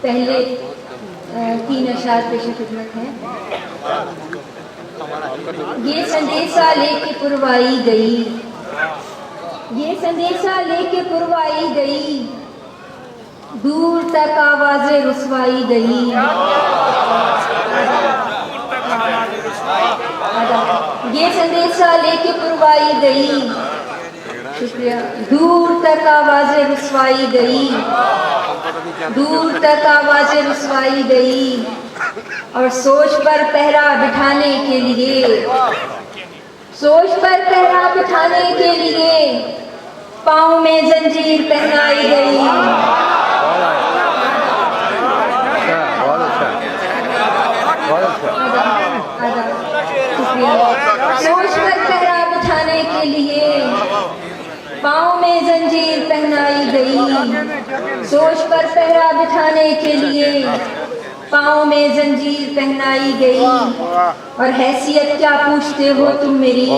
पहले 3 अशार पेश खिदमत हैं। ये संदेशा लेके पुरवाई गई, ये संदेशा लेके पुरवाई गई, दूर तक आवाज़ें रुसवाई गई। ये संदेशा लेके पुरवाई गई, शुक्रिया, दूर तक आवाज़ें रुसवाई गई, दूर तक आवाज़ें रुसवाई गई। और सोच पर पहरा बिठाने के लिए, सोच पर पहरा बिठाने के लिए पाँव में जंजीर पहनाई गई। सोच पर पहरा बिठाने के लिए पाँव में जंजीर पहनाई गई, सोच पर पहरा बिठाने के लिए पाँव में जंजीर पहनाई गई। और हैसियत क्या पूछते हो तुम मेरी,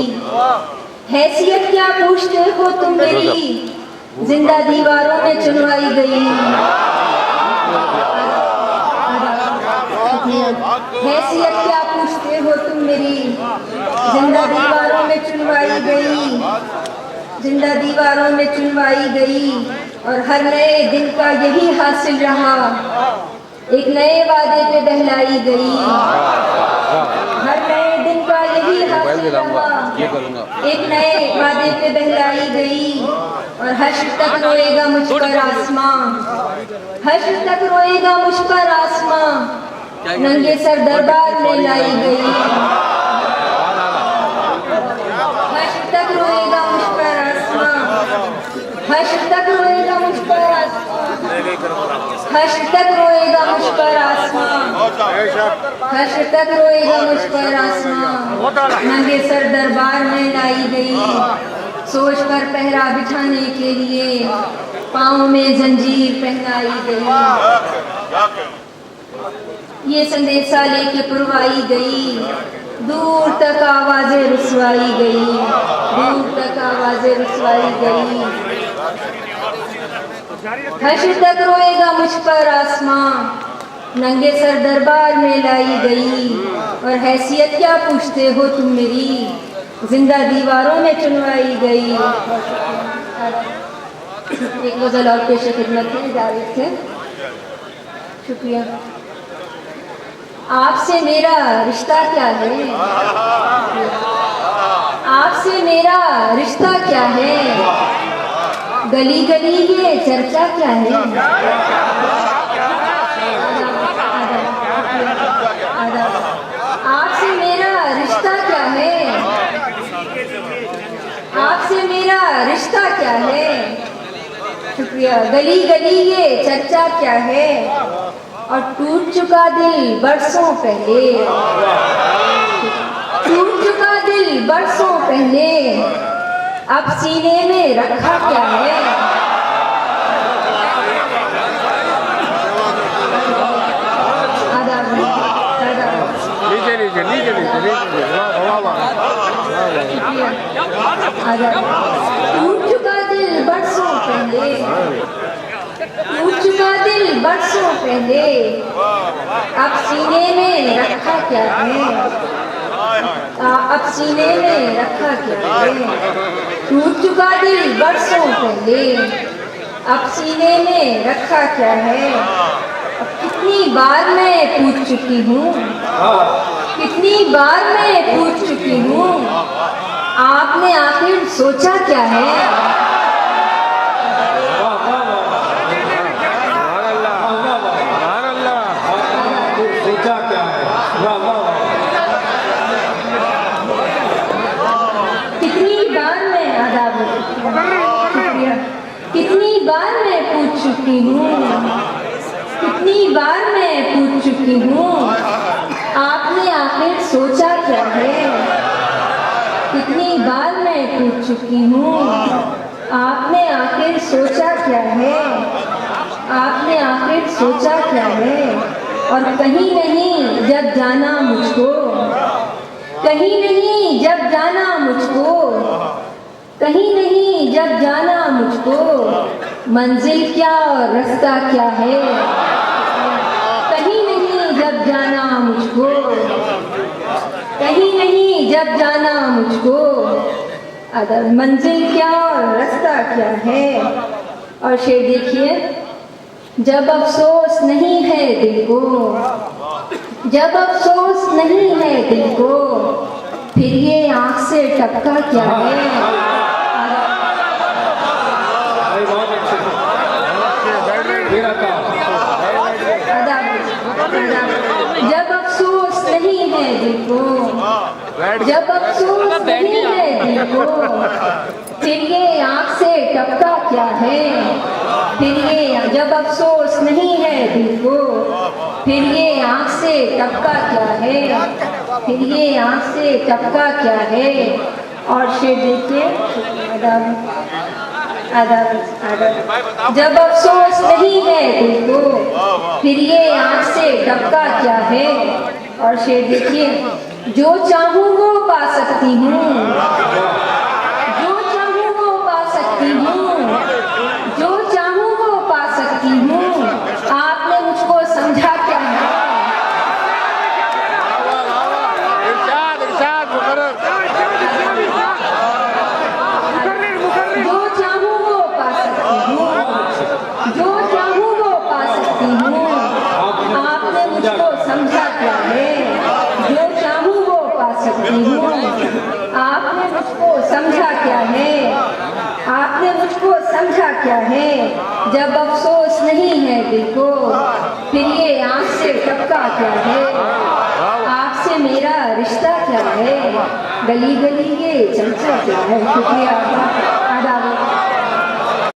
हैसियत क्या पूछते हो तुम मेरी, जिंदा दीवारों में चुनवाई गई। हैसियत क्या पूछते हो तुम मेरी, जिंदा दीवारों में चुनवाई गई, जिंदा दीवारों में चुनवाई गई। और हर नए दिन का यही हासिल रहा, एक नए वादे पे बहलाई गई। हर नए दिन का यही हासिल रहा, एक नए वादे पे बहलाई गई। और हश्र तक रोएगा मुझ पर आसमां, हश्र तक रोएगा मुझ पर आसमां, नंगे सर दरबार में लाई गई। हश्र तक रोएगा मुझ पर आसमां, हश्र तक रोएगा मुझ पर आसमां, हश्र तक रोएगा मुझ पर आसमां, हश्र तक रोएगा मुझ पर आसमां, नंगे सर दरबार में लाई गई। सोच पर पहरा बिठाने के लिए पाँव में जंजीर पहनाई गई। ये संदेशा लेके पुरवाई गई, दूर तक आवाज़ें रुसवाई गई, दूर तक आवाज़ें रुसवाई गई। हश्र तक रोएगा मुझ पर आसमां, नंगे सर दरबार में लाई गई। और हैसियत क्या पूछते हो तुम मेरी, जिंदा दीवारों में चुनवाई गई। एक गज़ल और पेश खिदमत है जावेद से, शुक्रिया। आपसे मेरा रिश्ता क्या है, आपसे मेरा रिश्ता क्या है, गली गली ये चर्चा क्या है। आपसे मेरा रिश्ता क्या है, आपसे मेरा रिश्ता क्या है, शुक्रिया, गली गली ये चर्चा क्या है। और टूट चुका दिल बरसों पहले, टूट चुका दिल बरसों पहले, अब सीने में रखा क्या है। टूट चुका दिल बरसों पहले, टूट चुका दिल बरसों पहले, अब सीने में रखा क्या है, अब सीने में रखा क्या है। टूट चुका दिल बरसों पहले, अब सीने में रखा क्या है। अब कितनी बार मैं पूछ चुकी हूँ, कितनी बार मैं पूछ चुकी हूँ, आपने आखिर सोचा क्या है। कितनी बार मैं पूछ चुकी हूँ, कितनी बार मैं पूछ चुकी हूँ, आपने आखिर सोचा क्या है। कितनी बार मैं पूछ चुकी हूँ, आपने आखिर सोचा क्या है, आपने आखिर सोचा क्या है। और कहीं नहीं जब जाना मुझको, कहीं नहीं जब जाना मुझको, कहीं नहीं जब जाना मुझको, मंजिल क्या और रास्ता क्या है। जब जाना मुझको अदर मंजिल क्या और रास्ता क्या है। और शेर देखिए, जब अफसोस नहीं है दिल को, जब अफसोस नहीं है दिल को, फिर ये आँख से टपका क्या है। जब अफसोस नहीं है दिल को, जब अफसोस नहीं है दिल को, फिर ये आँख से टपका क्या है। फिर ये जब अफसोस नहीं है दिल को, फिर ये आँख से टपका क्या है। फिर ये आँख से टपका क्या है। और शेर देखिए, जब अफसोस नहीं है दिल को, फिर ये आँख से टपका क्या है। और शेर देखिए, जो चाहूँ वो पा सकती हूँ, जो चाहूँ वो पा सकती हूँ, जो चाहूँ वो पा सकती हूँ। आपने मुझको समझा क्या है। जो चाहूँ वो पा सकती हूँ, जो चाहूँ वो पा सकती हूँ। आपने मुझको समझा क्या है। जो चाहूँ वो पा सकती हूँ। आपने मुझको समझा क्या है। आपने मुझको समझा क्या है। जब अफसोस नहीं है दिल को, फिर ये आँख से टपका क्या है। आपसे मेरा रिश्ता क्या है। गली गली ये चर्चा क्या है। शुक्रिया।